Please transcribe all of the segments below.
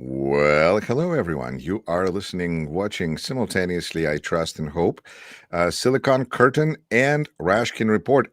Well, hello everyone. You are listening, watching simultaneously, I trust and hope, Silicon Curtain and Rashkin Report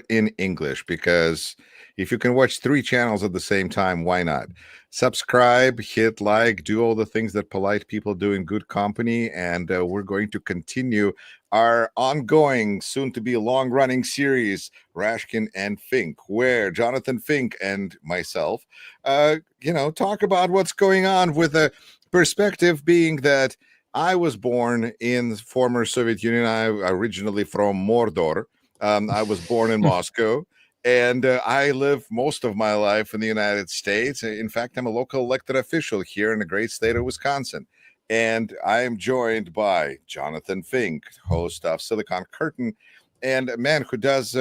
in English, because if you can watch three channels at the same time, why not? Subscribe, hit like, do all the things that polite people do in good company, and we're going to continue our ongoing, soon-to-be long-running series, Rashkin and Fink, where Jonathan Fink and myself talk about what's going on with a perspective being that I was born in the former Soviet Union. I originally from Mordor. I was born in Moscow, and I live most of my life in the United States. In fact, I'm a local elected official here in the great state of Wisconsin. And I am joined by Jonathan Fink, host of Silicon Curtain, and a man who does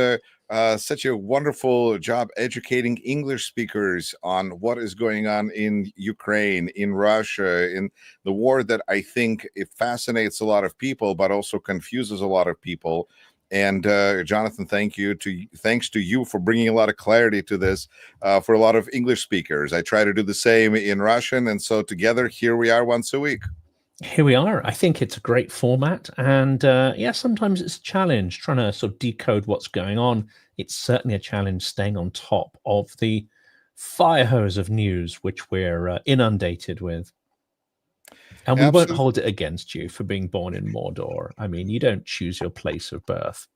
such a wonderful job educating English speakers on what is going on in Ukraine, in Russia, in the war that I think it fascinates a lot of people, but also confuses a lot of people. And Jonathan, thanks to you for bringing a lot of clarity to this for a lot of English speakers. I try to do the same in Russian, and so together here we are once a week. Here we are. I think it's a great format. And sometimes it's a challenge trying to sort of decode what's going on. It's certainly a challenge staying on top of the fire hose of news, which we're inundated with. And we won't hold it against you for being born in Mordor. I mean, you don't choose your place of birth.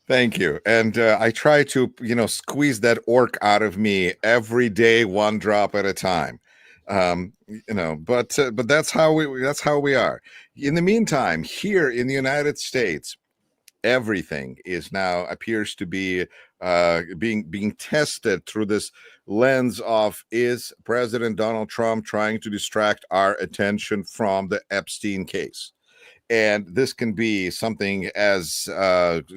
Thank you. And I try to, squeeze that orc out of me every day, one drop at a time. But that's how we are. In the meantime, here in the United States, everything is now appears to be being tested through this lens of, is President Donald Trump trying to distract our attention from the Epstein case? And this can be something as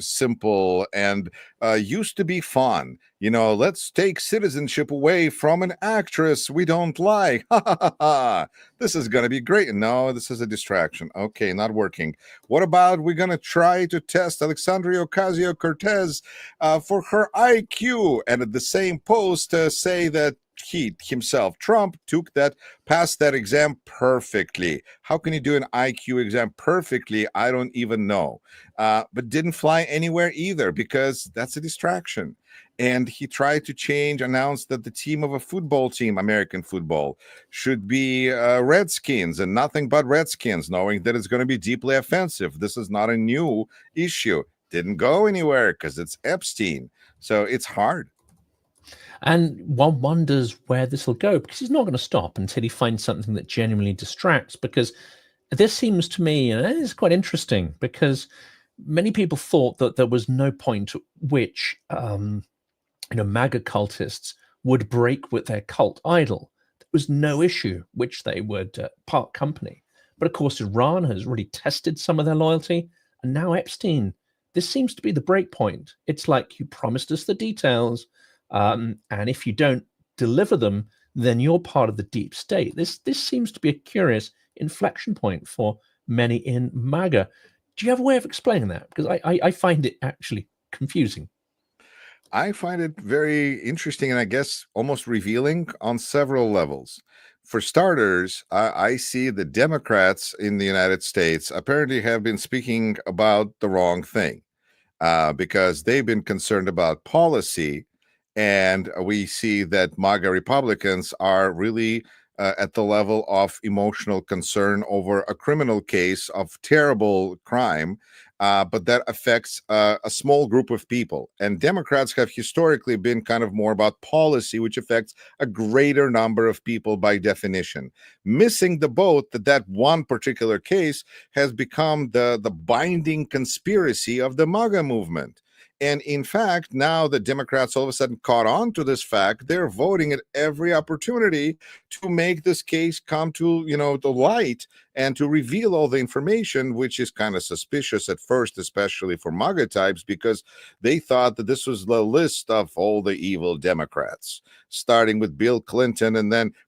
simple and used to be fun. Let's take citizenship away from an actress we don't like. Ha ha ha ha. This is going to be great. No, this is a distraction. Okay, not working. What about we're going to try to test Alexandria Ocasio-Cortez for her IQ? And at the same post say that Trump passed that exam perfectly. How can you do an IQ exam perfectly? I don't even know. But didn't fly anywhere either, because that's a distraction. And he tried to announced that the team of a football team, American football, should be Redskins and nothing but Redskins, knowing that it's going to be deeply offensive. This is not a new issue. Didn't go anywhere because it's Epstein. So it's hard. And one wonders where this will go, because he's not going to stop until he finds something that genuinely distracts. Because this seems to me, it's quite interesting, because many people thought that there was no point at which, MAGA cultists would break with their cult idol. There was no issue which they would part company. But of course, Iran has really tested some of their loyalty. And now Epstein, this seems to be the break point. It's like, you promised us the details. And if you don't deliver them, then you're part of the deep state. This seems to be a curious inflection point for many in MAGA. Do you have a way of explaining that? Because I find it actually confusing. I find it very interesting and I guess almost revealing on several levels. For starters, I see the Democrats in the United States apparently have been speaking about the wrong thing because they've been concerned about policy. And we see that MAGA Republicans are really at the level of emotional concern over a criminal case of terrible crime, but that affects a small group of people. And Democrats have historically been kind of more about policy, which affects a greater number of people by definition. Missing the boat that one particular case has become the binding conspiracy of the MAGA movement. And in fact, now the Democrats all of a sudden caught on to this fact. They're voting at every opportunity to make this case come to, the light and to reveal all the information, which is kind of suspicious at first, especially for MAGA types, because they thought that this was the list of all the evil Democrats, starting with Bill Clinton.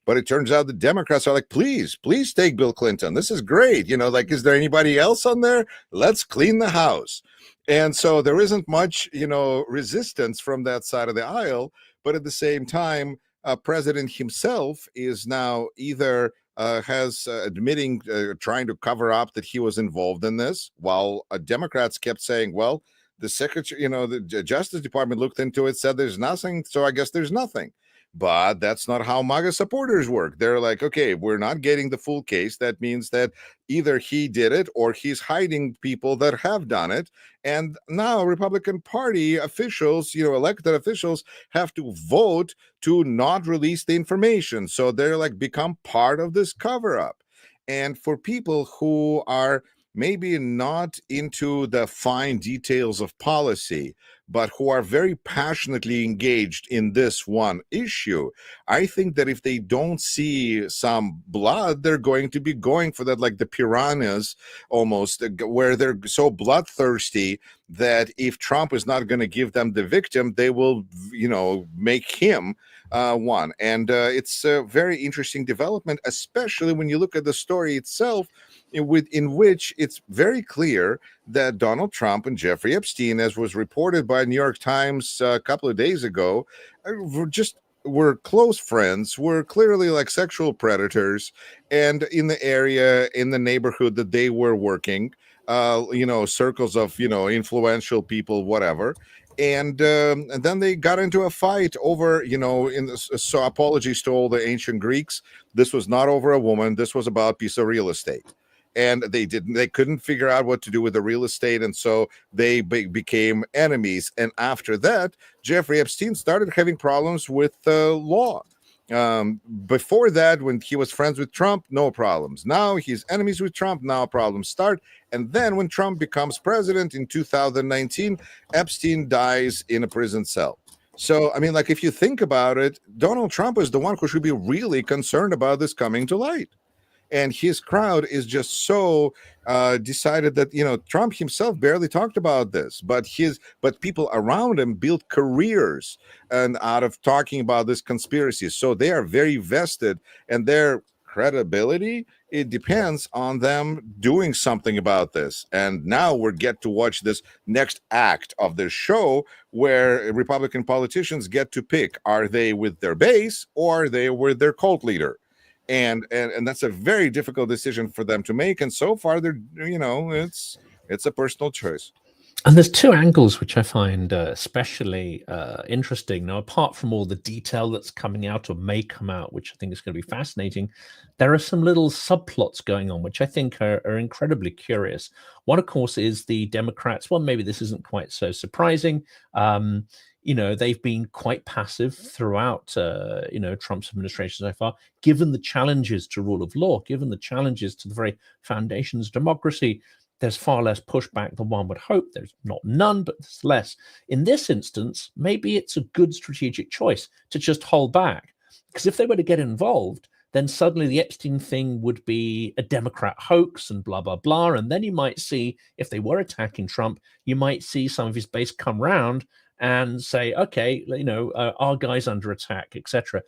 But it turns out the Democrats are like, please take Bill Clinton. This is great. Is there anybody else on there? Let's clean the house. And so there isn't much, resistance from that side of the aisle. But at the same time, president himself is now either has admitting, trying to cover up that he was involved in this, while Democrats kept saying, well, the secretary, the Justice Department looked into it, said there's nothing, so I guess there's nothing. But that's not how MAGA supporters work. They're like, okay, we're not getting the full case. That means that either he did it or he's hiding people that have done it. And now Republican Party officials, elected officials, have to vote to not release the information. So they're like become part of this cover up. And for people who are maybe not into the fine details of policy, but who are very passionately engaged in this one issue, I think that if they don't see some blood, they're going to be going for that, like the piranhas almost, where they're so bloodthirsty that if Trump is not going to give them the victim, they will, make him one. And it's a very interesting development, especially when you look at the story itself, in which it's very clear that Donald Trump and Jeffrey Epstein, as was reported by New York Times a couple of days ago, were close friends, were clearly like sexual predators, and in the area, in the neighborhood that they were working, circles of, influential people, whatever. And then they got into a fight over, so apologies to all the ancient Greeks. This was not over a woman. This was about a piece of real estate. And they couldn't figure out what to do with the real estate. And so they became enemies. And after that, Jeffrey Epstein started having problems with law. Before that, when he was friends with Trump, no problems. Now he's enemies with Trump, now problems start. And then when Trump becomes president in 2019, Epstein dies in a prison cell. So, I mean, like, if you think about it, Donald Trump is the one who should be really concerned about this coming to light. And his crowd is just so decided that, Trump himself barely talked about this, but people around him built careers and out of talking about this conspiracy. So they are very vested, and their credibility, it depends on them doing something about this. And now we get to watch this next act of the show where Republican politicians get to pick, are they with their base or are they with their cult leader? And that's a very difficult decision for them to make. And so far, they're, it's a personal choice. And there's two angles which I find especially interesting. Now, apart from all the detail that's coming out or may come out, which I think is going to be fascinating, there are some little subplots going on, which I think are incredibly curious. One, of course, is the Democrats. Well, maybe this isn't quite so surprising. They've been quite passive throughout, Trump's administration so far, given the challenges to rule of law, given the challenges to the very foundations of democracy. There's far less pushback than one would hope. There's not none, but there's less. In this instance, maybe it's a good strategic choice to just hold back. Because if they were to get involved, then suddenly the Epstein thing would be a Democrat hoax and blah, blah, blah. And then you might see, if they were attacking Trump, you might see some of his base come round and say, okay, our guy's under attack, etc.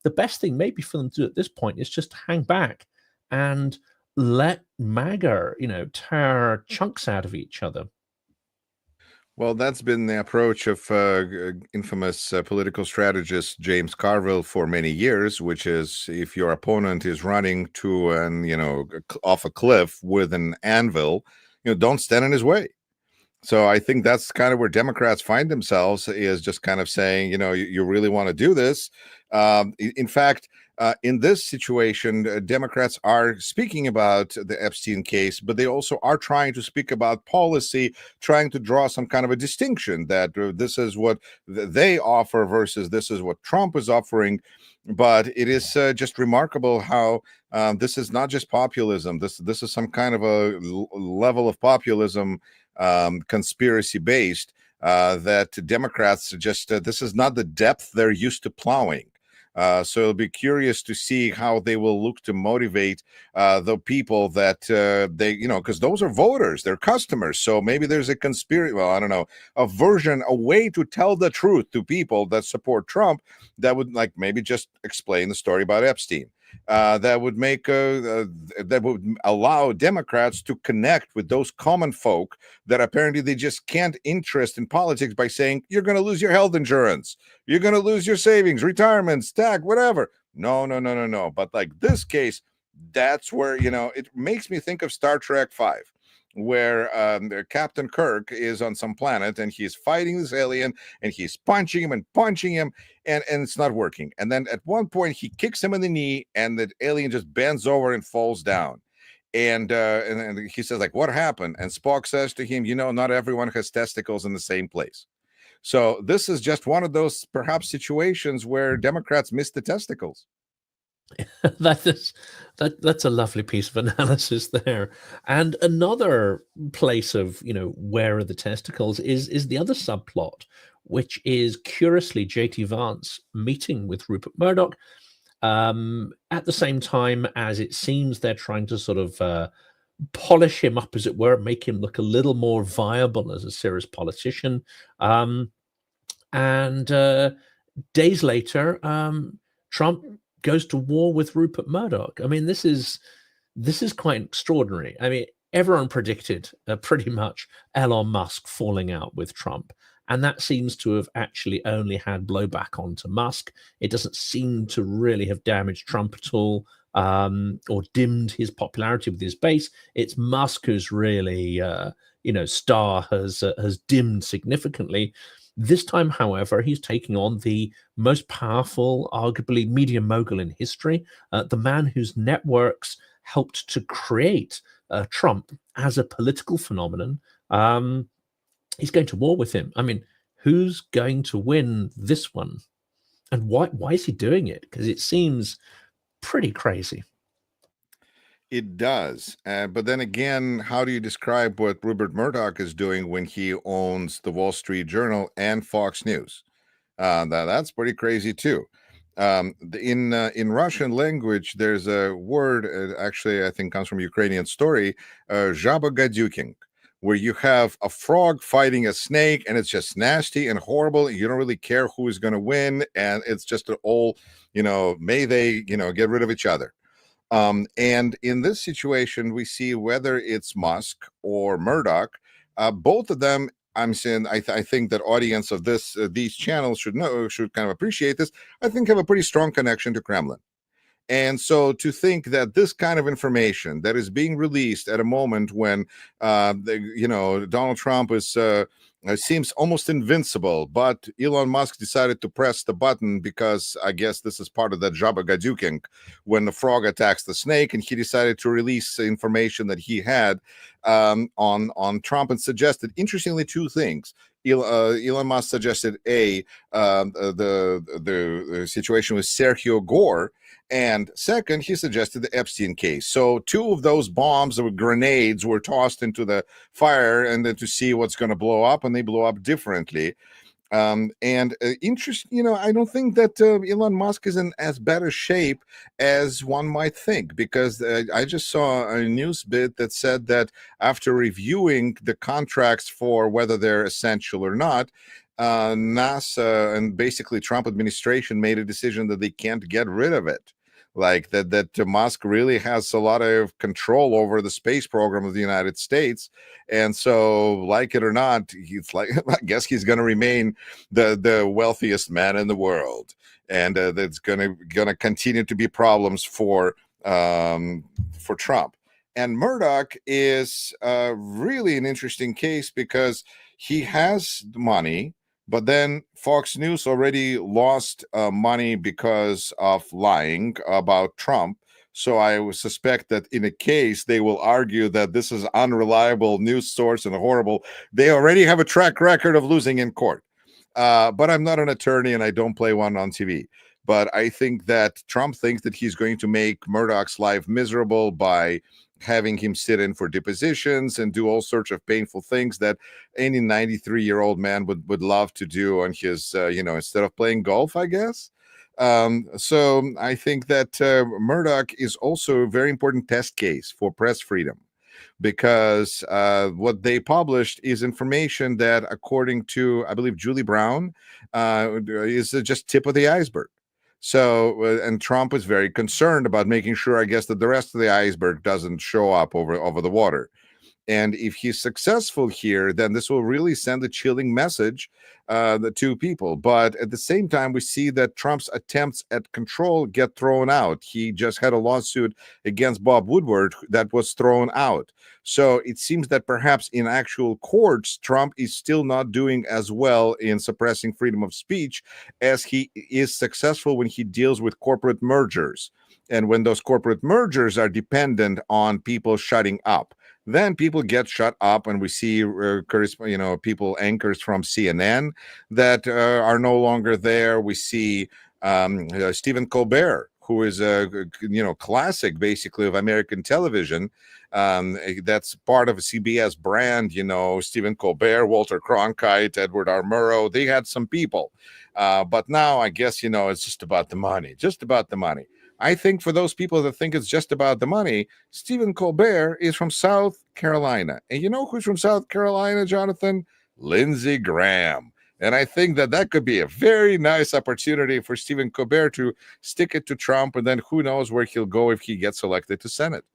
The best thing maybe for them to do at this point is just hang back and let MAGA, tear chunks out of each other. Well, that's been the approach of infamous political strategist James Carville for many years, which is if your opponent is running to off a cliff with an anvil, don't stand in his way. So I think that's kind of where Democrats find themselves, is just kind of saying, you really want to do this. In fact, in this situation, Democrats are speaking about the Epstein case, but they also are trying to speak about policy, trying to draw some kind of a distinction that this is what they offer versus this is what Trump is offering. But it is just remarkable how this is not just populism. This is some kind of a level of populism, conspiracy based, that Democrats just this is not the depth they're used to plowing. So it'll be curious to see how they will look to motivate the people that they, because those are voters, they're customers. So maybe there's a conspiracy, well, I don't know, a way to tell the truth to people that support Trump that would maybe just explain the story about Epstein. That would make that would allow Democrats to connect with those common folk that apparently they just can't interest in politics by saying you're going to lose your health insurance, you're going to lose your savings, retirements, attack, whatever. No, no, no, no, no. But like this case, that's where, it makes me think of Star Trek 5, where Captain Kirk is on some planet and he's fighting this alien and he's punching him and punching him, and it's not working. And then at one point he kicks him in the knee and the alien just bends over and falls down. And he says, like, what happened? And Spock says to him, not everyone has testicles in the same place. So this is just one of those perhaps situations where Democrats miss the testicles. That's a lovely piece of analysis there. And another place of, where are the testicles is the other subplot, which is curiously J.T. Vance meeting with Rupert Murdoch at the same time as it seems they're trying to sort of polish him up, as it were, make him look a little more viable as a serious politician. And days later, Trump goes to war with Rupert Murdoch. I mean, this is quite extraordinary. I mean, everyone predicted pretty much Elon Musk falling out with Trump. And that seems to have actually only had blowback onto Musk. It doesn't seem to really have damaged Trump at all, or dimmed his popularity with his base. It's Musk who's really, star has dimmed significantly. This time, however, he's taking on the most powerful, arguably media mogul in history, the man whose networks helped to create Trump as a political phenomenon. He's going to war with him. I mean, who's going to win this one? And why is he doing it? Because it seems pretty crazy. It does. But then again, how do you describe what Rupert Murdoch is doing when he owns the Wall Street Journal and Fox News? That's pretty crazy too. In Russian language, there's a word, actually, I think comes from Ukrainian story, zhabogadyuking, where you have a frog fighting a snake, and it's just nasty and horrible. You don't really care who is going to win, and it's just an all, may they, get rid of each other. And in this situation, we see whether it's Musk or Murdoch, both of them. I'm saying I think that audience of these channels should kind of appreciate this. I think have a pretty strong connection to Kremlin. And so to think that this kind of information that is being released at a moment when, Donald Trump is seems almost invincible, but Elon Musk decided to press the button because I guess this is part of that Jabba when the frog attacks the snake, and he decided to release information that he had on Trump and suggested, interestingly, two things. Elon Musk suggested the situation with Sergio Gore, and second, he suggested the Epstein case. So two of those bombs or grenades were tossed into the fire, and then to see what's going to blow up, and they blow up differently. Interesting, I don't think that Elon Musk is in as better shape as one might think, because I just saw a news bit that said that after reviewing the contracts for whether they're essential or not, NASA and basically Trump administration made a decision that they can't get rid of it. Like that Musk really has a lot of control over the space program of the United States, and so, like it or not, he's like, I guess he's going to remain the wealthiest man in the world, and that's going to continue to be problems for Trump. And Murdoch is really an interesting case because he has money. But then Fox News already lost money because of lying about Trump. So I would suspect that in a case, they will argue that this is unreliable news source and horrible. They already have a track record of losing in court. But I'm not an attorney and I don't play one on TV. But I think that Trump thinks that he's going to make Murdoch's life miserable by having him sit in for depositions and do all sorts of painful things that any 93-year-old man would love to do on his, instead of playing golf, I guess. So I think that Murdoch is also a very important test case for press freedom, because what they published is information that, according to, I believe, Julie Brown, is just tip of the iceberg. So, and Trump is very concerned about making sure, I guess, that the rest of the iceberg doesn't show up over the water. And if he's successful here, then this will really send a chilling message to people. But at the same time, we see that Trump's attempts at control get thrown out. He just had a lawsuit against Bob Woodward that was thrown out. So it seems that perhaps in actual courts, Trump is still not doing as well in suppressing freedom of speech as he is successful when he deals with corporate mergers. And when those corporate mergers are dependent on people shutting up, then people get shut up, and we see people, anchors from CNN that are no longer there. We see Stephen Colbert, who is a classic basically of American television. That's part of a CBS brand. Stephen Colbert, Walter Cronkite, Edward R. Murrow. They had some people, but now I guess it's just about the money. Just about the money. I think for those people that think it's just about the money, Stephen Colbert is from South Carolina. And you know who's from South Carolina, Jonathan? Lindsey Graham. And I think that could be a very nice opportunity for Stephen Colbert to stick it to Trump, and then who knows where he'll go if he gets elected to Senate.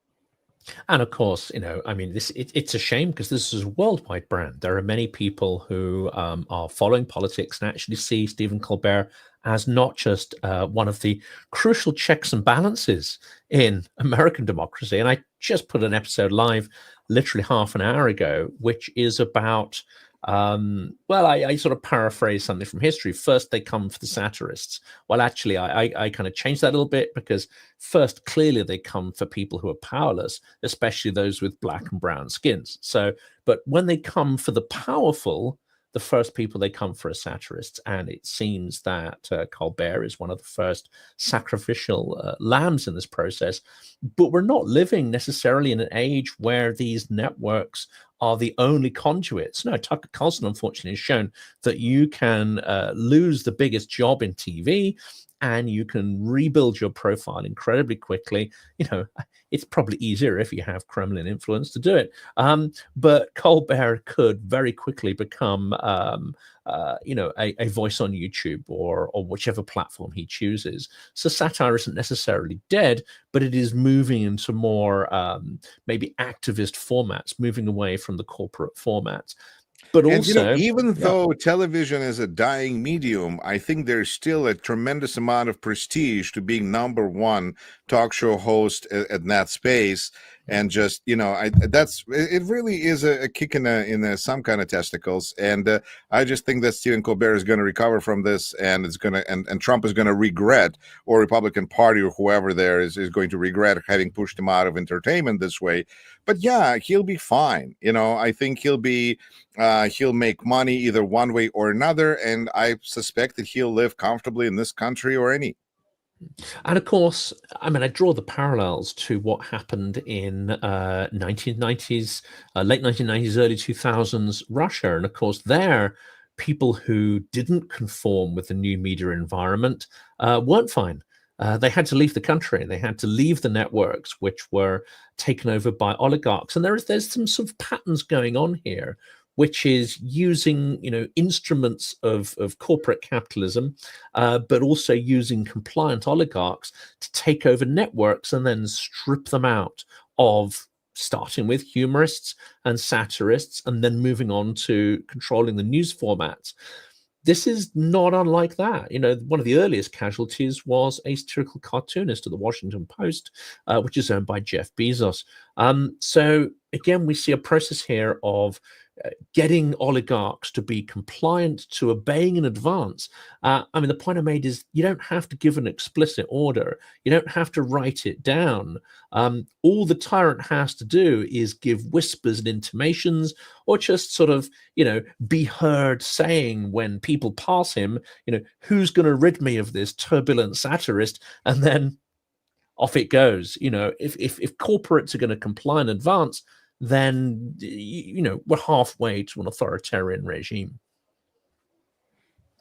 And of course, it's a shame because this is a worldwide brand. There are many people who are following politics and actually see Stephen Colbert as not just one of the crucial checks and balances in American democracy. And I just put an episode live literally half an hour ago, which is about I sort of paraphrase something from history. First, they come for the satirists. Well, actually, I kind of changed that a little bit, because first, clearly, they come for people who are powerless, especially those with black and brown skins. But when they come for the powerful, the first people they come for are satirists. And it seems that Colbert is one of the first sacrificial lambs in this process. But we're not living necessarily in an age where these networks are the only conduits. No, Tucker Carlson, unfortunately, has shown that you can lose the biggest job in TV, and you can rebuild your profile incredibly quickly. It's probably easier if you have Kremlin influence to do it. But Colbert could very quickly become, a voice on YouTube or whichever platform he chooses. So satire isn't necessarily dead, but it is moving into more maybe activist formats, moving away from the corporate formats. But also, even though television is a dying medium, I think there's still a tremendous amount of prestige to being number one talk show host at that space. And just, it really is a kick in some kind of testicles. And I just think that Stephen Colbert is going to recover from this, and and Trump is going to regret, or Republican Party or whoever there is going to regret having pushed him out of entertainment this way. But yeah, he'll be fine. I think he'll make money either one way or another. And I suspect that he'll live comfortably in this country or any. And of course, I draw the parallels to what happened in 1990s, late 1990s, early 2000s Russia. And of course, there, people who didn't conform with the new media environment weren't fine. They had to leave the country. They had to leave the networks, which were taken over by oligarchs. And there's some sort of patterns going on here, which is using instruments of corporate capitalism, but also using compliant oligarchs to take over networks and then strip them out of, starting with humorists and satirists, and then moving on to controlling the news formats. This is not unlike that. One of the earliest casualties was a satirical cartoonist of the Washington Post, which is owned by Jeff Bezos. So again, we see a process here of getting oligarchs to be compliant, to obeying in advance. The point I made is you don't have to give an explicit order. You don't have to write it down. All the tyrant has to do is give whispers and intimations, or just sort of, be heard saying when people pass him, who's going to rid me of this turbulent satirist? And then off it goes. If corporates are going to comply in advance, then we're halfway to an authoritarian regime.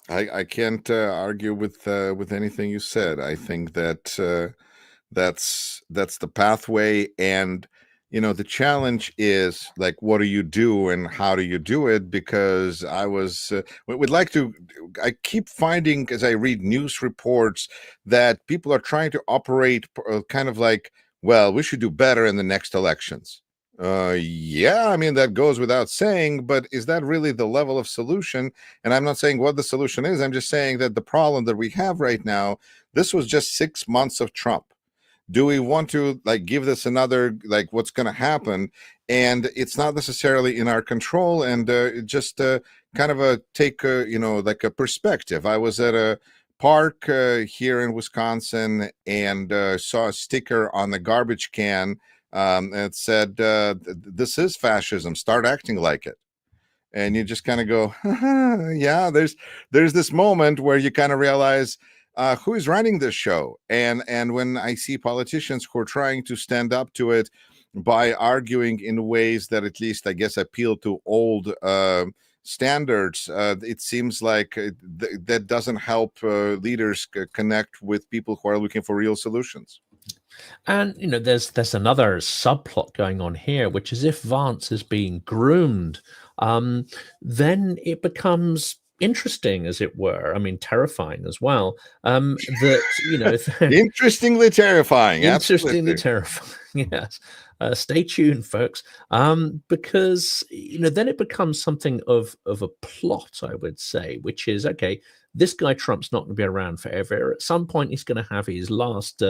I can't argue with anything you said. I think that that's the pathway, and the challenge is, like, what do you do and how do you do it? Because I keep finding, as I read news reports, that people are trying to operate kind of like, well, we should do better in the next elections. Yeah, I mean, that goes without saying, but is that really the level of solution? And I'm not saying what the solution is. I'm just saying that the problem that we have right now, this was just 6 months of Trump. Do we want to like give this another, like what's going to happen? And it's not necessarily in our control. And just kind of a take, like a perspective. I was at a park here in Wisconsin and saw a sticker on the garbage can that said, "This is fascism. Start acting like it." And you just kind of go, yeah. There's this moment where you kind of realize who is running this show, and when I see politicians who are trying to stand up to it by arguing in ways that at least I guess appeal to old standards, it seems like that doesn't help leaders connect with people who are looking for real solutions. And there's another subplot going on here, which is if Vance is being groomed, then it becomes interesting, as it were. I mean, terrifying as well. Interestingly terrifying. Interestingly Absolutely. terrifying. Yes. Stay tuned, folks. Because then it becomes something of a plot, I would say, which is okay. This guy Trump's not going to be around forever. At some point, he's going to have his last,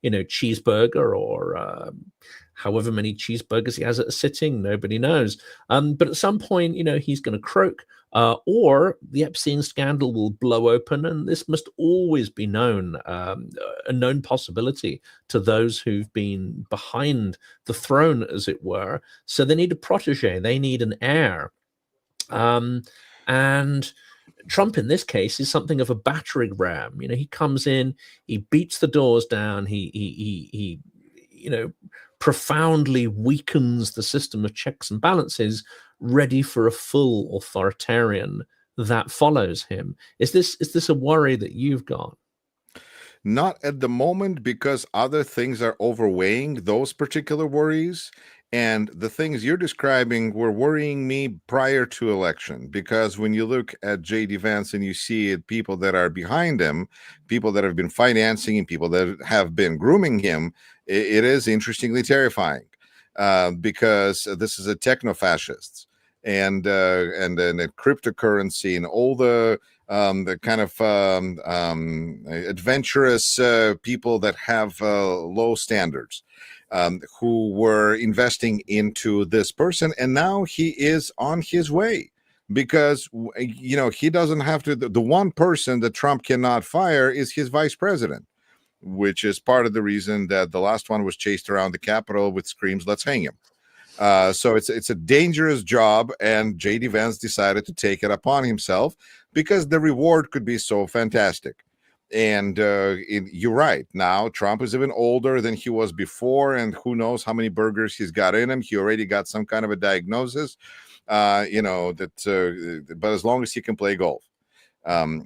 cheeseburger or however many cheeseburgers he has at a sitting. Nobody knows. But at some point, he's going to croak. Or the Epstein scandal will blow open, and this must always be known, a known possibility to those who've been behind the throne, as it were. So they need a protege, they need an heir. And Trump, in this case, is something of a battering ram. He comes in, he beats the doors down, he profoundly weakens the system of checks and balances, ready for a full authoritarian that follows him. Is this a worry that you've got? Not at the moment, because other things are overweighing those particular worries. And the things you're describing were worrying me prior to election, because when you look at J.D. Vance and you see people that are behind him, people that have been financing him, people that have been grooming him, it is interestingly terrifying, because this is a techno-fascist, and then cryptocurrency and all the kind of adventurous people that have low standards, who were investing into this person, and now he is on his way, because he doesn't have to. The one person that Trump cannot fire is his vice president, which is part of the reason that the last one was chased around the Capitol with screams, "Let's hang him." So it's a dangerous job, and J.D. Vance decided to take it upon himself because the reward could be so fantastic. And you're right. Now Trump is even older than he was before, and who knows how many burgers he's got in him. He already got some kind of a diagnosis, but as long as he can play golf.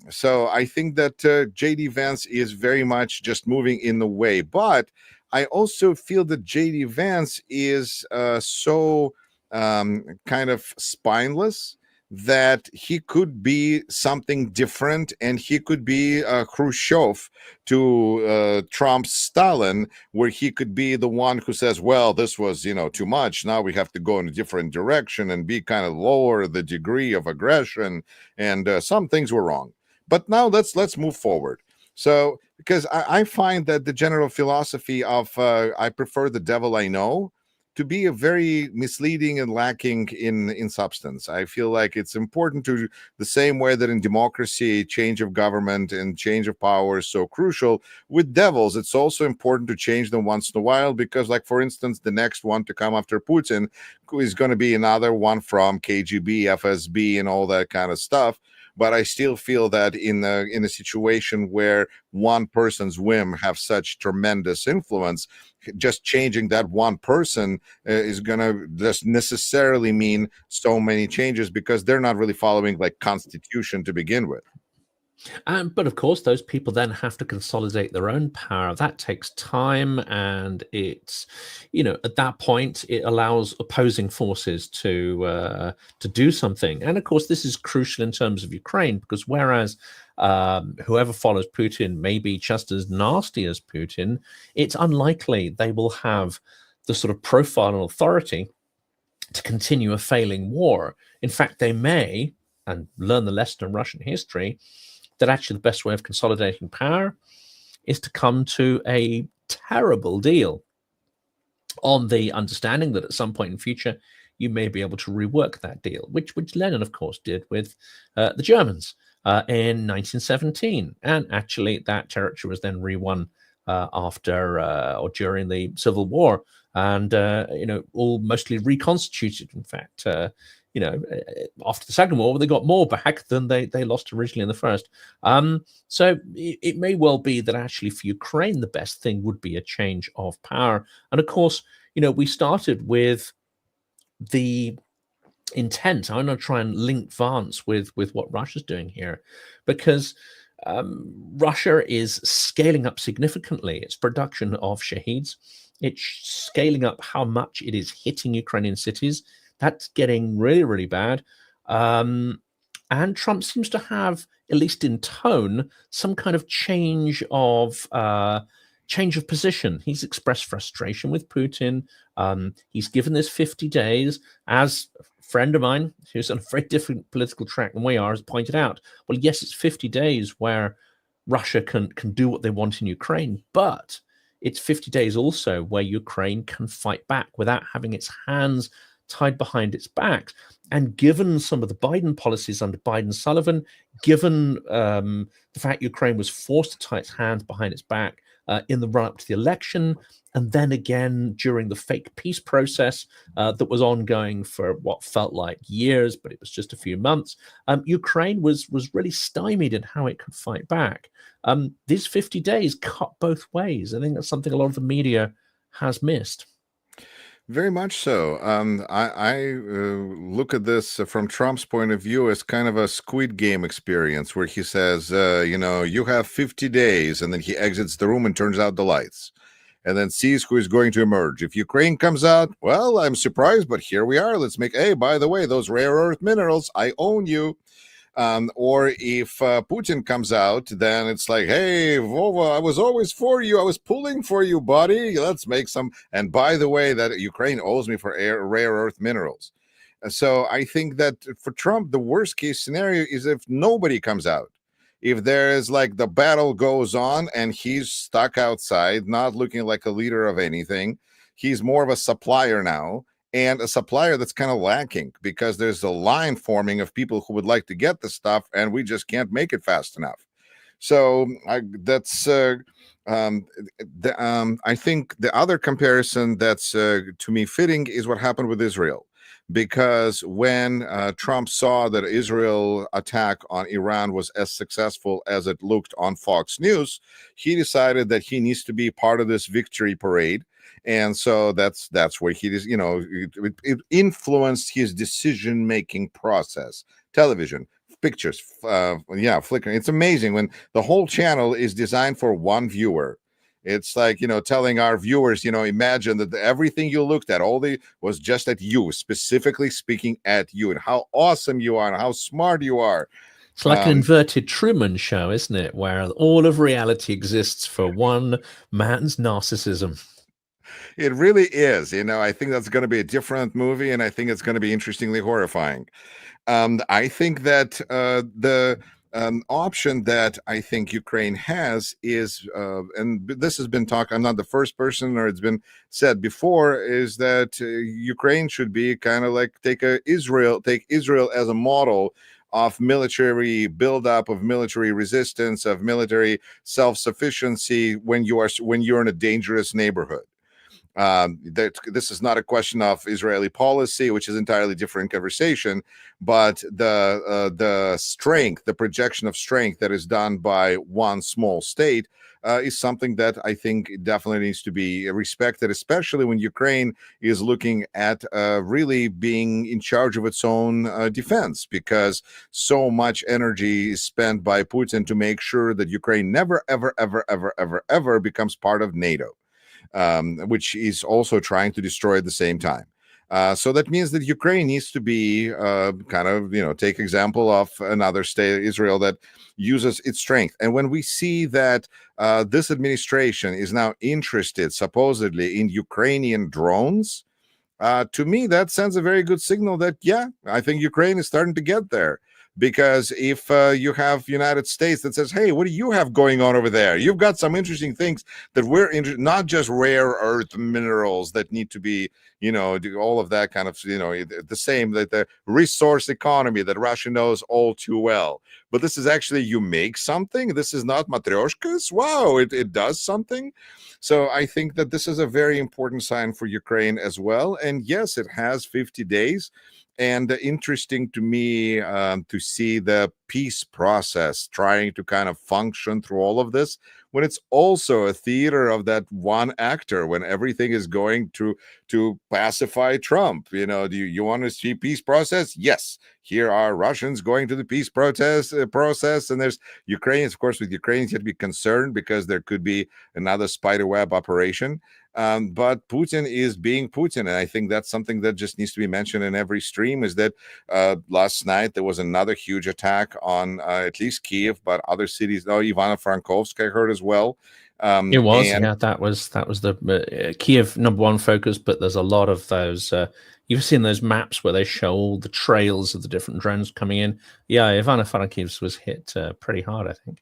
So I think that J.D. Vance is very much just moving in the way, but I also feel that J.D. Vance is so kind of spineless that he could be something different, and he could be Khrushchev to Trump's Stalin, where he could be the one who says, well, this was, too much. Now we have to go in a different direction and be kind of lower the degree of aggression. And some things were wrong. But now let's move forward. So, because I find that the general philosophy of I prefer the devil I know to be a very misleading and lacking in substance. I feel like it's important to, the same way that in democracy, change of government and change of power is so crucial. With devils, it's also important to change them once in a while, because, like, for instance, the next one to come after Putin is going to be another one from KGB, FSB, and all that kind of stuff. But I still feel that in a situation where one person's whim have such tremendous influence, just changing that one person is going to just necessarily mean so many changes, because they're not really following like constitution to begin with. But of course, those people then have to consolidate their own power. That takes time, and it's, at that point, it allows opposing forces to do something. And of course, this is crucial in terms of Ukraine, because whereas whoever follows Putin may be just as nasty as Putin, it's unlikely they will have the sort of profile and authority to continue a failing war. In fact, they may, and learn the lesson in Russian history, that actually the best way of consolidating power is to come to a terrible deal on the understanding that at some point in future you may be able to rework that deal, which Lenin, of course, did with the Germans in 1917. And actually, that territory was then re-won after or during the Civil War, and all mostly reconstituted. In fact, after the Second War, they got more back than they lost originally in the first. So it may well be that actually for Ukraine, the best thing would be a change of power. And of course, we started with the intent. I'm going to try and link Vance with what Russia's doing here, because Russia is scaling up significantly its production of shaheeds. It's scaling up how much it is hitting Ukrainian cities. That's getting really, really bad. And Trump seems to have, at least in tone, some kind of change of position. He's expressed frustration with Putin. He's given this 50 days. As a friend of mine who's on a very different political track than we are has pointed out, well, yes, it's 50 days where Russia can do what they want in Ukraine, but it's 50 days also where Ukraine can fight back without having its hands tied behind its back. And given some of the Biden policies under Biden-Sullivan, given the fact Ukraine was forced to tie its hands behind its back in the run-up to the election, and then again during the fake peace process that was ongoing for what felt like years, but it was just a few months, Ukraine was really stymied in how it could fight back. These 50 days cut both ways. I think that's something a lot of the media has missed. Very much so. I look at this from Trump's point of view as kind of a Squid Game experience where he says, you have 50 days, and then he exits the room and turns out the lights and then sees who is going to emerge. If Ukraine comes out, well, I'm surprised, but here we are. Let's make, hey, by the way, those rare earth minerals, I own you. Or if Putin comes out, then it's like, hey, Vova, I was always for you. I was pulling for you, buddy. Let's make some. And by the way, that Ukraine owes me for rare earth minerals. So I think that for Trump, the worst case scenario is if nobody comes out. If there is like the battle goes on and he's stuck outside, not looking like a leader of anything, he's more of a supplier now. And a supplier that's kind of lacking because there's a line forming of people who would like to get the stuff, and we just can't make it fast enough. So I think the other comparison that's to me fitting is what happened with Israel. Because when Trump saw that Israel attack on Iran was as successful as it looked on Fox News, he decided that he needs to be part of this victory parade. And so that's where he is, it influenced his decision-making process. Television, pictures, flickering. It's amazing when the whole channel is designed for one viewer. It's like, telling our viewers, imagine that everything you looked at, was just at you, specifically speaking at you, and how awesome you are and how smart you are. It's like an inverted Truman Show, isn't it? Where all of reality exists for one man's narcissism. It really is. I think that's going to be a different movie, and I think it's going to be interestingly horrifying. I think that the option that I think Ukraine has is, and this has been talked, I'm not the first person, or it's been said before, is that Ukraine should be kind of like take Israel as a model of military buildup, of military resistance, of military self-sufficiency when you're in a dangerous neighborhood. That this is not a question of Israeli policy, which is entirely different conversation, but the strength, the projection of strength that is done by one small state is something that I think definitely needs to be respected, especially when Ukraine is looking at really being in charge of its own defense, because so much energy is spent by Putin to make sure that Ukraine never, ever, ever, ever, ever, ever becomes part of NATO. Which is also trying to destroy at the same time. So that means that Ukraine needs to be take example of another state, Israel, that uses its strength. And when we see that this administration is now interested supposedly in Ukrainian drones, To me, that sends a very good signal that, yeah, I think Ukraine is starting to get there. Because if you have United States that says, hey, what do you have going on over there? You've got some interesting things that we're not just rare earth minerals that need to be, do all of that kind of, the same, that the resource economy that Russia knows all too well. But this is actually, you make something. This is not matryoshkas. Wow, it does something. So I think that this is a very important sign for Ukraine as well. And yes, it has 50 days. And interesting to me to see the peace process trying to kind of function through all of this, when it's also a theater of that one actor, when everything is going to pacify Trump. Do you want to see peace process? Yes. Here are Russians going to the peace process, and there's Ukrainians. Of course, with Ukrainians, you have to be concerned because there could be another spiderweb operation. But Putin is being Putin. And I think that's something that just needs to be mentioned in every stream, is that last night there was another huge attack on at least Kiev, but other cities. Oh, Ivano-Frankovsk, I heard as well. It was, that was the Kiev #1 focus, but there's a lot of those. You've seen those maps where they show all the trails of the different drones coming in. Yeah, Ivano-Frankivsk was hit pretty hard, I think.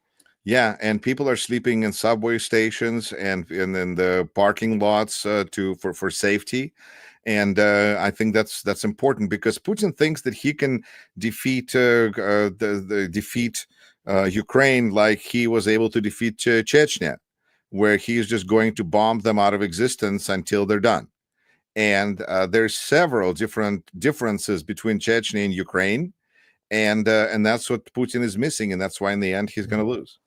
Yeah, and people are sleeping in subway stations and in the parking lots for safety. And I think that's important, because Putin thinks that he can defeat defeat Ukraine like he was able to defeat Chechnya, where he's just going to bomb them out of existence until they're done. And there's several different differences between Chechnya and Ukraine, and that's what Putin is missing, and that's why in the end he's going to lose.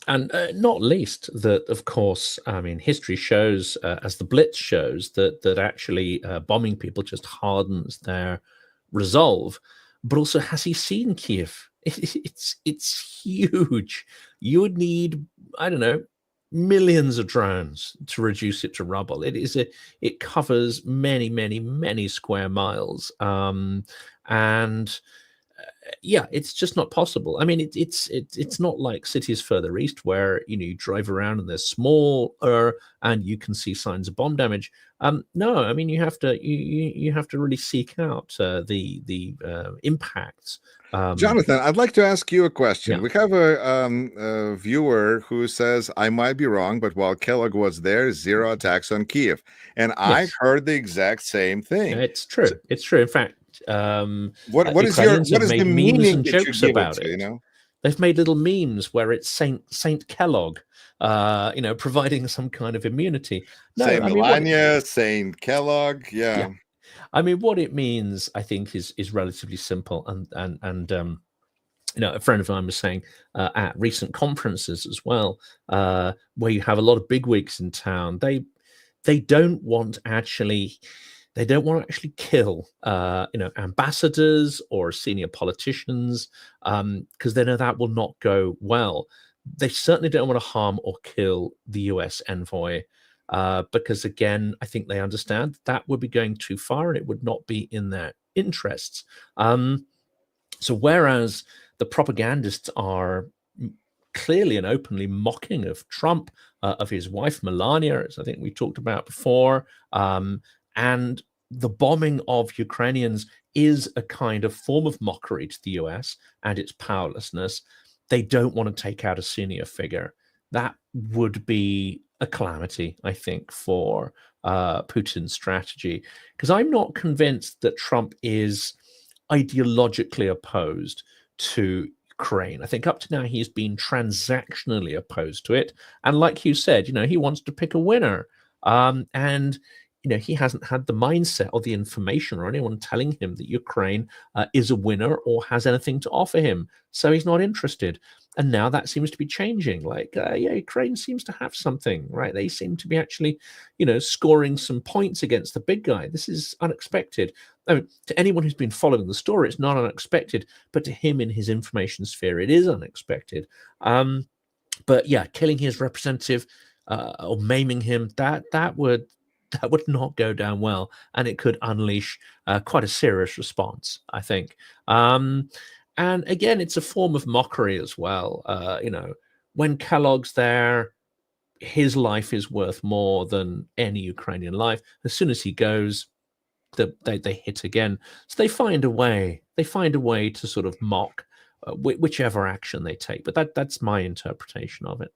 And not least that, of course, I mean, history shows, as the Blitz shows, that actually bombing people just hardens their resolve. But also, has he seen Kiev? It's huge. You would need, I don't know, millions of drones to reduce it to rubble. It covers many, many, many square miles, and yeah, it's just not possible. I mean, it's not like cities further east where you drive around and they're smaller and you can see signs of bomb damage. No, I mean, you have to really seek out the impacts. Jonathan, I'd like to ask you a question. Yeah. We have a viewer who says, I might be wrong, but while Kellogg was there, 0 attacks on Kiev. And I heard the exact same thing. It's true. It's true. In fact, what is the meaning and jokes about it? They've made little memes where it's Saint Kellogg, providing some kind of immunity. No, Saint Melania, Saint Kellogg, yeah. I mean, what it means, I think, is relatively simple, and a friend of mine was saying at recent conferences as well, where you have a lot of bigwigs in town, they don't want to actually kill ambassadors or senior politicians, because they know that will not go well. They certainly don't want to harm or kill the US envoy, because again, I think they understand that would be going too far and it would not be in their interests. So whereas the propagandists are clearly and openly mocking of Trump, of his wife Melania, as I think we talked about before, and the bombing of Ukrainians is a kind of form of mockery to the US and its powerlessness, they don't want to take out a senior figure. That would be a calamity, I think, for Putin's strategy, because I'm not convinced that Trump is ideologically opposed to Ukraine. I think up to now he's been transactionally opposed to it, and like you said, he wants to pick a winner, and he hasn't had the mindset or the information or anyone telling him that Ukraine is a winner or has anything to offer him, so he's not interested. And now that seems to be changing. Ukraine seems to have something, right? They seem to be actually, scoring some points against the big guy. This is unexpected. I mean, to anyone who's been following the story, it's not unexpected, but to him in his information sphere, it is unexpected. But yeah, killing his representative or maiming him, that would not go down well, and it could unleash quite a serious response, I think. And again, it's a form of mockery as well. When Kellogg's there, his life is worth more than any Ukrainian life. As soon as he goes, they hit again. So they find a way. They find a way to sort of mock whichever action they take. But that's my interpretation of it.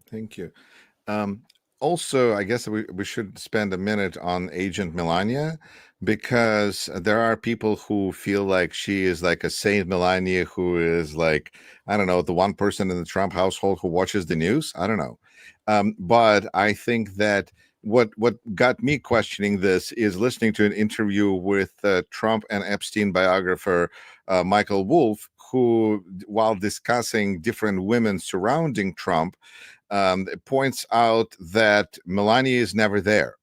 Thank you. Um, Also, I guess we should spend a minute on Agent Melania, because there are people who feel like she is like a Saint Melania who is like, I don't know, the one person in the Trump household who watches the news. I don't know. But I think that what got me questioning this is listening to an interview with Trump and Epstein biographer Michael Wolff, who, while discussing different women surrounding Trump, it points out that Melania is never there.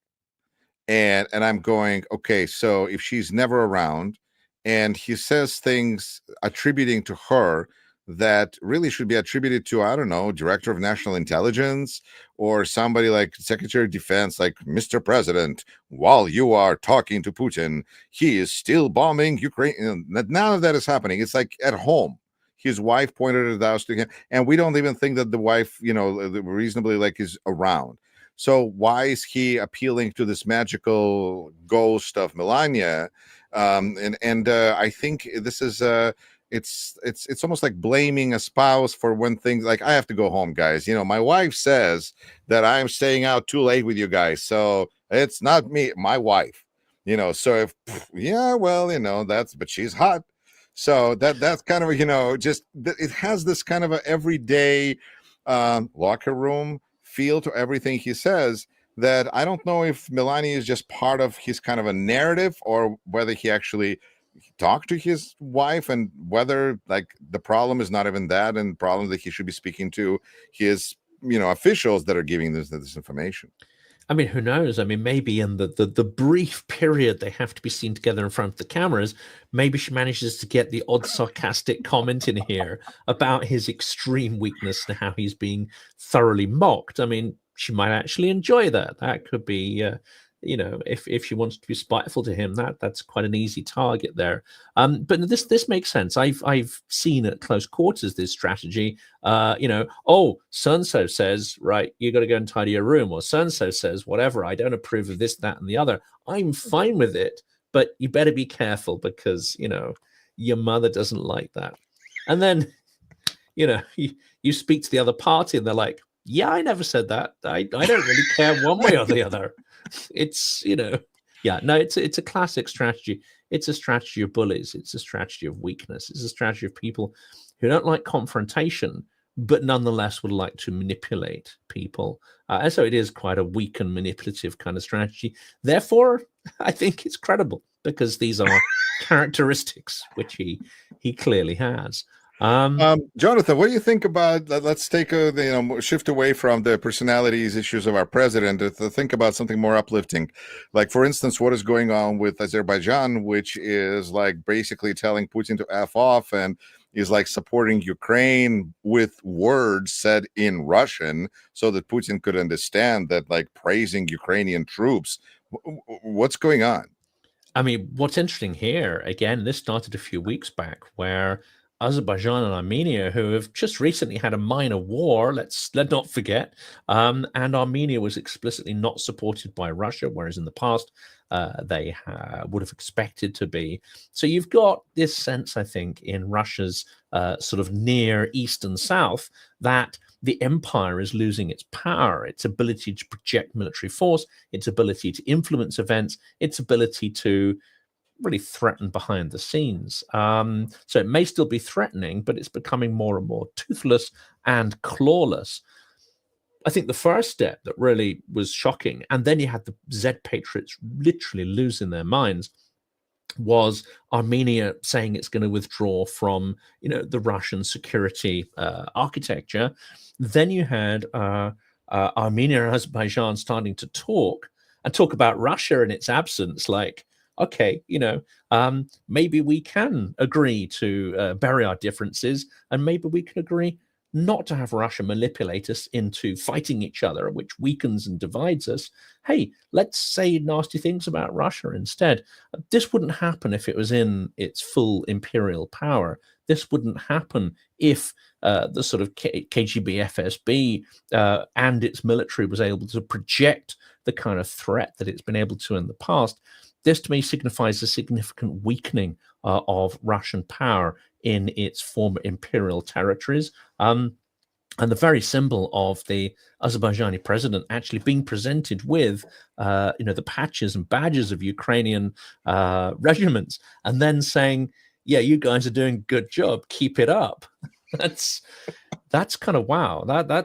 And I'm going, okay, so if she's never around and he says things attributing to her that really should be attributed to, I don't know, Director of National Intelligence or somebody like Secretary of Defense, like, Mr. President, while you are talking to Putin, he is still bombing Ukraine. None of that is happening. It's like at home. His wife pointed it out to him, and we don't even think that the wife, reasonably like is around. So why is he appealing to this magical ghost of Melania? And I think this is it's almost like blaming a spouse for when things like, I have to go home, guys. My wife says that I'm staying out too late with you guys, so it's not me, my wife. So if yeah, well, but she's hot. So that's kind of just it has this kind of a everyday locker room feel to everything he says, that I don't know if Melania is just part of his kind of a narrative, or whether he actually talked to his wife, and whether like the problem is not even that, and problem that he should be speaking to his officials that are giving this information. I mean, who knows? I mean, maybe in the brief period they have to be seen together in front of the cameras, maybe she manages to get the odd sarcastic comment in here about his extreme weakness and how he's being thoroughly mocked. I mean, she might actually enjoy that. That could be, if she wants to be spiteful to him, that's quite an easy target there. But this makes sense. I've seen at close quarters this strategy. Oh, so and so says, right, you got to go and tidy your room, or so and so says whatever. I don't approve of this, that, and the other. I'm fine with it, but you better be careful, because your mother doesn't like that. And then you speak to the other party, and they're like, yeah, I never said that. I don't really care one way or the other. It's it's a classic strategy. It's a strategy of bullies. It's a strategy of weakness. It's a strategy of people who don't like confrontation, but nonetheless would like to manipulate people. And so it is quite a weak and manipulative kind of strategy. Therefore, I think it's credible, because these are characteristics which he clearly has. Jonathan, what do you think about? Let's take a shift away from the personalities issues of our president to think about something more uplifting. Like, for instance, what is going on with Azerbaijan, which is like basically telling Putin to F off, and is like supporting Ukraine with words said in Russian so that Putin could understand that, like praising Ukrainian troops. What's going on? I mean, what's interesting here, again, this started a few weeks back, where Azerbaijan and Armenia, who have just recently had a minor war, let's not forget, and Armenia was explicitly not supported by Russia, whereas in the past they would have expected to be. So you've got this sense, I think, in Russia's sort of near east and south, that the empire is losing its power, its ability to project military force, its ability to influence events, its ability to really threaten behind the scenes. So it may still be threatening, but it's becoming more and more toothless and clawless. I think the first step that really was shocking, and then you had the Z patriots literally losing their minds, was Armenia saying it's going to withdraw from the Russian security architecture. Then you had Armenia and Azerbaijan starting to talk about Russia in its absence, like, okay, maybe we can agree to bury our differences, and maybe we can agree not to have Russia manipulate us into fighting each other, which weakens and divides us. Hey, let's say nasty things about Russia instead. This wouldn't happen if it was in its full imperial power. This wouldn't happen if the sort of KGB, FSB and its military was able to project the kind of threat that it's been able to in the past. this to me signifies a significant weakening of Russian power in its former imperial territories. And the very symbol of the Azerbaijani president actually being presented with, the patches and badges of Ukrainian regiments, and then saying, "Yeah, you guys are doing a good job. Keep it up." That's kind of wow.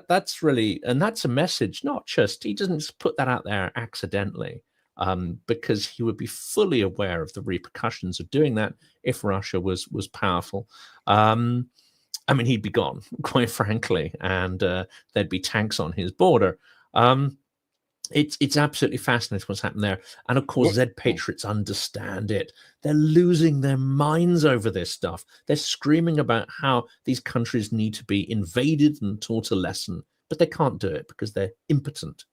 That's really, and that's a message. Not just, he doesn't just put that out there accidentally, because he would be fully aware of the repercussions of doing that if Russia was powerful. I mean, he'd be gone, quite frankly, and there'd be tanks on his border. It's absolutely fascinating what's happened there. And of course, Z patriots understand it. They're losing their minds over this stuff. They're screaming about how these countries need to be invaded and taught a lesson, but they can't do it because they're impotent.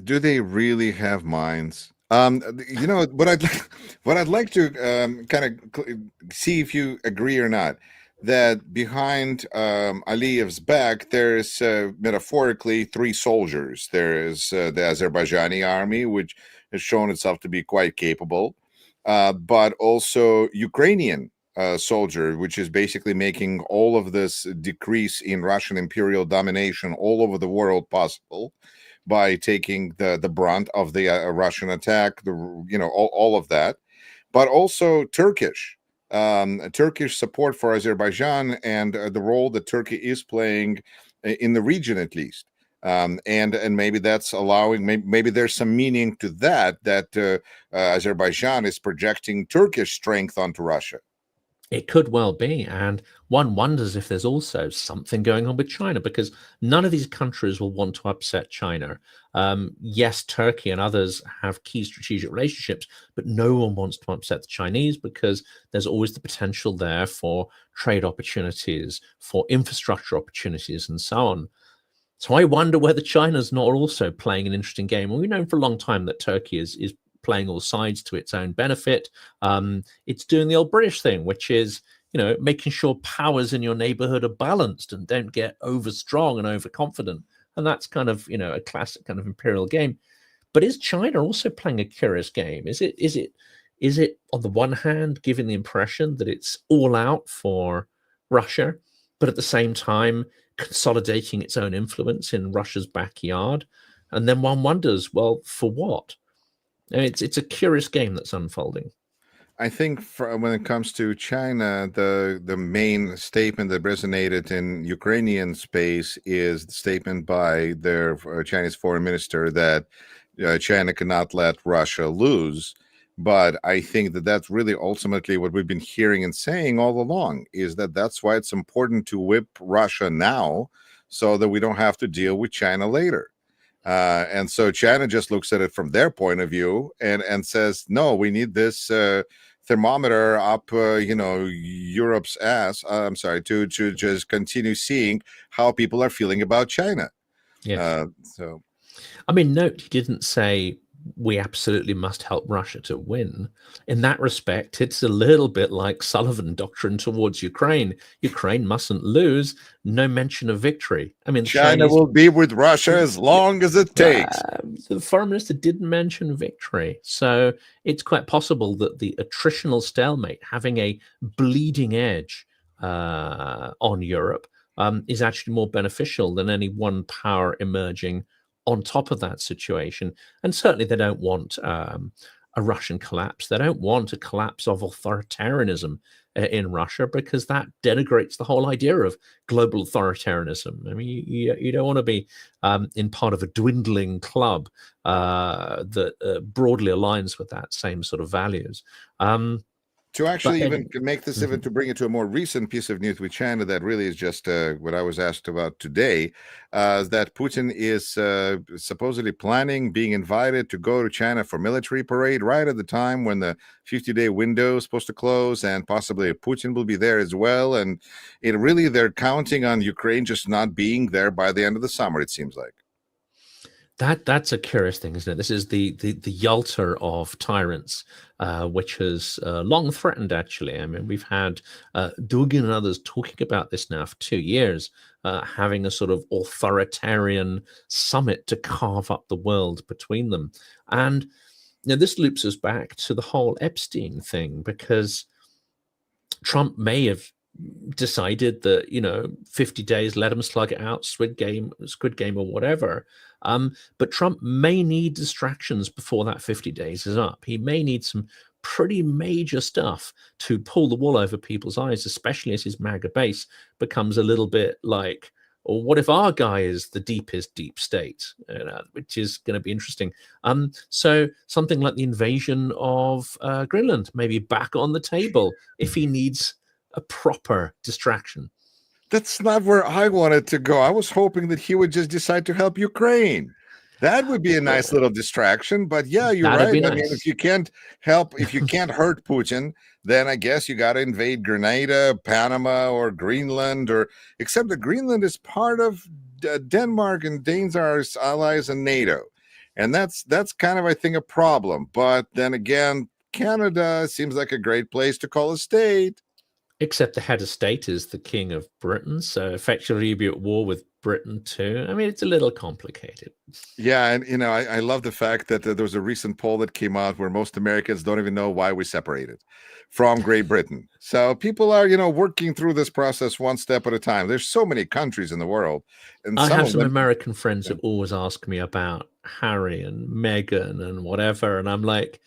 Do they really have minds? What I'd like to kind of see if you agree or not, that behind Aliyev's back, there's metaphorically three soldiers. There's the Azerbaijani army, which has shown itself to be quite capable, but also Ukrainian soldier, which is basically making all of this decrease in Russian imperial domination all over the world possible by taking the brunt of the Russian attack, all of that, but also Turkish support for Azerbaijan and the role that Turkey is playing in the region, at least. And maybe that's allowing, maybe there's some meaning to that Azerbaijan is projecting Turkish strength onto Russia. It could well be. And one wonders if there's also something going on with China, because none of these countries will want to upset China. Yes, Turkey and others have key strategic relationships, but no one wants to upset the Chinese because there's always the potential there for trade opportunities, for infrastructure opportunities, and so on. So I wonder whether China's not also playing an interesting game. Well, we've known for a long time that Turkey is playing all sides to its own benefit. It's doing the old British thing, which is, making sure powers in your neighborhood are balanced and don't get over strong and overconfident. And that's kind of, a classic kind of imperial game. But is China also playing a curious game? Is it on the one hand giving the impression that it's all out for Russia, but at the same time consolidating its own influence in Russia's backyard? And then one wonders, well, for what? It's a curious game that's unfolding. I think when it comes to China, the main statement that resonated in Ukrainian space is the statement by their Chinese foreign minister that China cannot let Russia lose. But I think that that's really ultimately what we've been hearing and saying all along, is that that's why it's important to whip Russia now so that we don't have to deal with China later. And so China just looks at it from their point of view and says, no, we need this thermometer up, Europe's ass. I'm sorry, to just continue seeing how people are feeling about China. Yes. So, I mean, note, he didn't say we absolutely must help Russia to win. In that respect, it's a little bit like Sullivan doctrine towards Ukraine. Ukraine mustn't lose. No mention of victory. I mean, China will be with Russia as long as it takes. The foreign minister didn't mention victory. So it's quite possible that the attritional stalemate, having a bleeding edge on Europe, is actually more beneficial than any one power emerging on top of that situation. And certainly they don't want a Russian collapse. They don't want a collapse of authoritarianism in Russia, because that denigrates the whole idea of global authoritarianism. I mean, you don't want to be in part of a dwindling club that broadly aligns with that same sort of values. To actually even make this, even to bring it to a more recent piece of news with China that really is just what I was asked about today, that Putin is supposedly planning, being invited to go to China for military parade right at the time when the 50-day window is supposed to close, and possibly Putin will be there as well. And they're counting on Ukraine just not being there by the end of the summer, it seems like. That's a curious thing, isn't it? This is the Yalta of tyrants, which has long threatened, actually. I mean, we've had Dugin and others talking about this now for 2 years, having a sort of authoritarian summit to carve up the world between them. And Now, this loops us back to the whole Epstein thing, because Trump may have decided that 50 days, let him slug it out, squid game or whatever, but Trump may need distractions before that 50 days is up. He may need some pretty major stuff to pull the wool over people's eyes, especially as his MAGA base becomes a little bit like, or what if our guy is the deepest deep state, which is going to be interesting. So something like the invasion of Greenland may be back on the table if he needs a proper distraction. That's not where I wanted to go. I was hoping that he would just decide to help Ukraine. That would be a nice little distraction. But yeah, you're That'd right. be I mean, nice. if you can't hurt Putin, then I guess you got to invade Grenada, Panama, or Greenland, except that Greenland is part of Denmark, and Danes are allies in NATO. And that's kind of, I think, a problem. But then again, Canada seems like a great place to call a state. Except the head of state is the king of Britain, so effectively you'd be at war with Britain too. I mean, it's a little complicated. Yeah, and I love the fact that there was a recent poll that came out where most Americans don't even know why we separated from Great Britain. So people are, working through this process one step at a time. There's so many countries in the world, and I have of some them, American friends that always ask me about Harry and Meghan and whatever, and I'm like,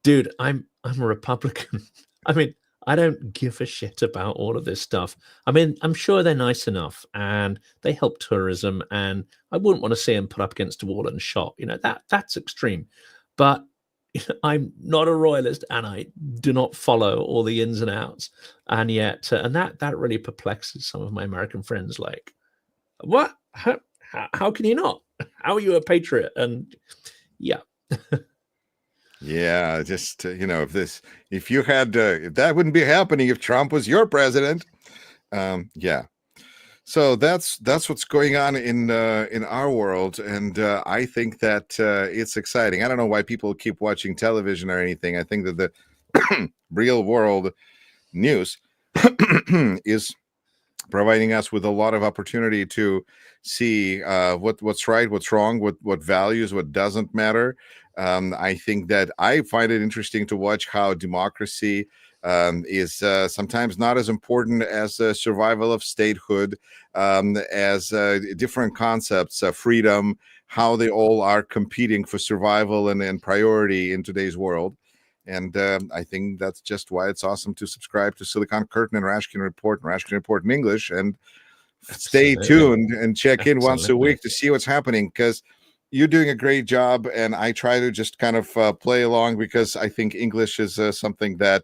dude, I'm a Republican. I mean, I don't give a shit about all of this stuff. I mean, I'm sure they're nice enough and they help tourism, and I wouldn't want to see them put up against a wall and shot. That's extreme. But I'm not a royalist, and I do not follow all the ins and outs. And yet, and that really perplexes some of my American friends. Like, what? How can you not? How are you a patriot? And yeah. Yeah, just if you had if that wouldn't be happening if Trump was your president. Yeah, so that's what's going on in our world, and I think that it's exciting. I don't know why people keep watching television or anything. I think that the real world news is providing us with a lot of opportunity to see what's right, what's wrong, what values, what doesn't matter. I think that I find it interesting to watch how democracy is sometimes not as important as the survival of statehood, as different concepts, freedom, how they all are competing for survival and priority in today's world. And I think that's just why it's awesome to subscribe to Silicon Curtain and Rashkin Report in English, and stay tuned and check in once a week to see what's happening, because you're doing a great job. And I try to just kind of play along, because I think English is something that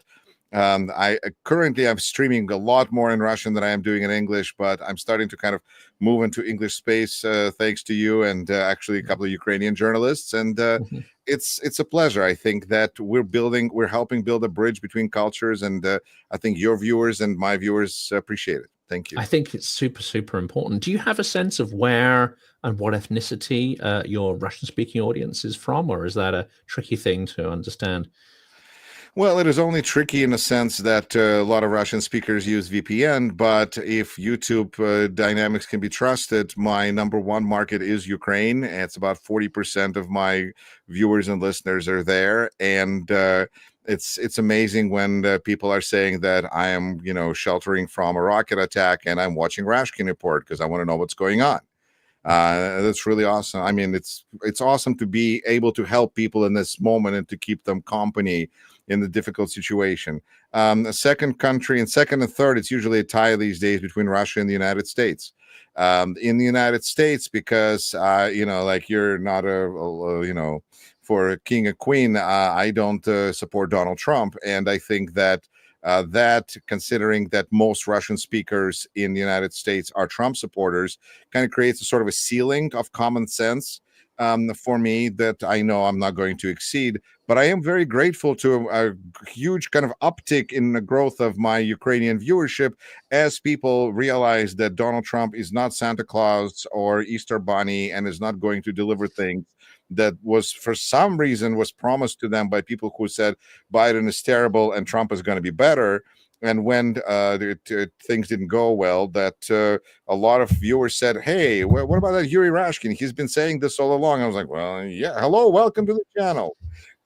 I'm streaming a lot more in Russian than I am doing in English, but I'm starting to kind of move into English space thanks to you and actually a couple of Ukrainian journalists. And it's a pleasure. I think that we're helping build a bridge between cultures, and I think your viewers and my viewers appreciate it. Thank you. I think it's super, super important. Do you have a sense of where and what ethnicity your Russian-speaking audience is from, or is that a tricky thing to understand? Well, it is only tricky in the sense that a lot of Russian speakers use VPN, but if YouTube dynamics can be trusted, my number one market is Ukraine. It's about 40% of my viewers and listeners are there. And it's amazing when people are saying that I am, sheltering from a rocket attack and I'm watching Rashkin Report because I want to know what's going on. That's really awesome. I mean, it's awesome to be able to help people in this moment and to keep them company in the difficult situation. A second country, and second and third, it's usually a tie these days between Russia and the United States. In the United States, because like you're not for a king and queen, I don't support Donald Trump, and I think that that, considering that most Russian speakers in the United States are Trump supporters, kind of creates a sort of a ceiling of common sense for me that I know I'm not going to exceed. But I am very grateful to a huge kind of uptick in the growth of my Ukrainian viewership as people realize that Donald Trump is not Santa Claus or Easter Bunny and is not going to deliver things that was, for some reason, was promised to them by people who said Biden is terrible and Trump is going to be better. And when things didn't go well, that a lot of viewers said, hey, what about that Yuri Rashkin? He's been saying this all along. I was like, well, yeah, hello, welcome to the channel.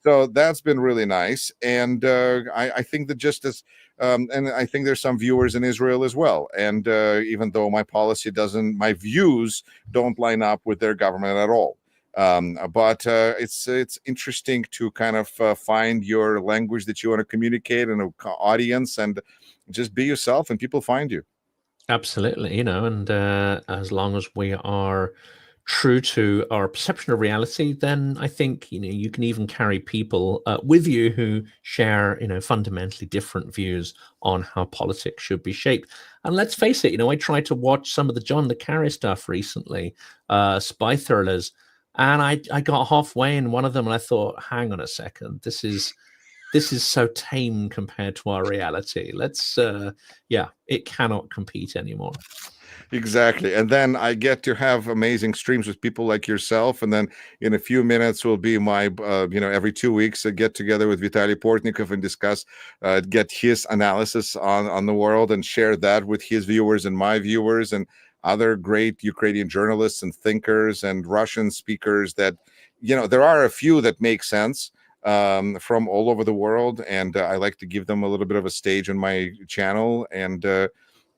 So that's been really nice. And I think that just as, and I think there's some viewers in Israel as well. And even though my policy doesn't, my views don't line up with their government at all. But it's interesting to kind of find your language that you want to communicate in an audience, and just be yourself, and people find you. Absolutely, and as long as we are true to our perception of reality, then I think you can even carry people with you who share fundamentally different views on how politics should be shaped. And let's face it, I tried to watch some of the John le Carre stuff recently, spy thrillers, and I got halfway in one of them and I thought, hang on a second, this is so tame compared to our reality. Let's it cannot compete anymore. Exactly. And then I get to have amazing streams with people like yourself. And then in a few minutes will be my, every 2 weeks, I get together with Vitaly Portnikov and discuss, get his analysis on the world and share that with his viewers and my viewers and other great Ukrainian journalists and thinkers and Russian speakers that, there are a few that make sense from all over the world. And I like to give them a little bit of a stage on my channel. And,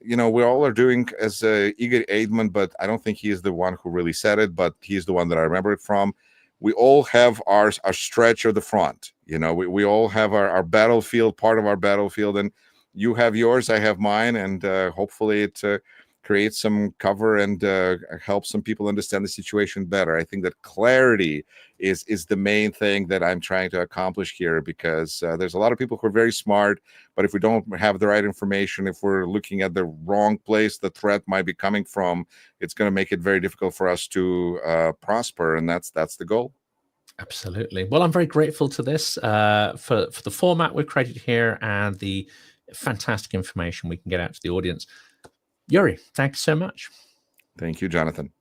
we all are doing as Igor Eidman, but I don't think he is the one who really said it, but he's the one that I remember it from. We all have our stretch of the front. We all have our battlefield, part of our battlefield, and you have yours, I have mine, and hopefully it creates some cover and helps some people understand the situation better. I think that clarity is the main thing that I'm trying to accomplish here, because there's a lot of people who are very smart, but if we don't have the right information, if we're looking at the wrong place the threat might be coming from, it's going to make it very difficult for us to prosper, and that's the goal. Absolutely. Well, I'm very grateful to this for the format we've created here and the fantastic information we can get out to the audience. Yuri, thanks so much. Thank you, Jonathan.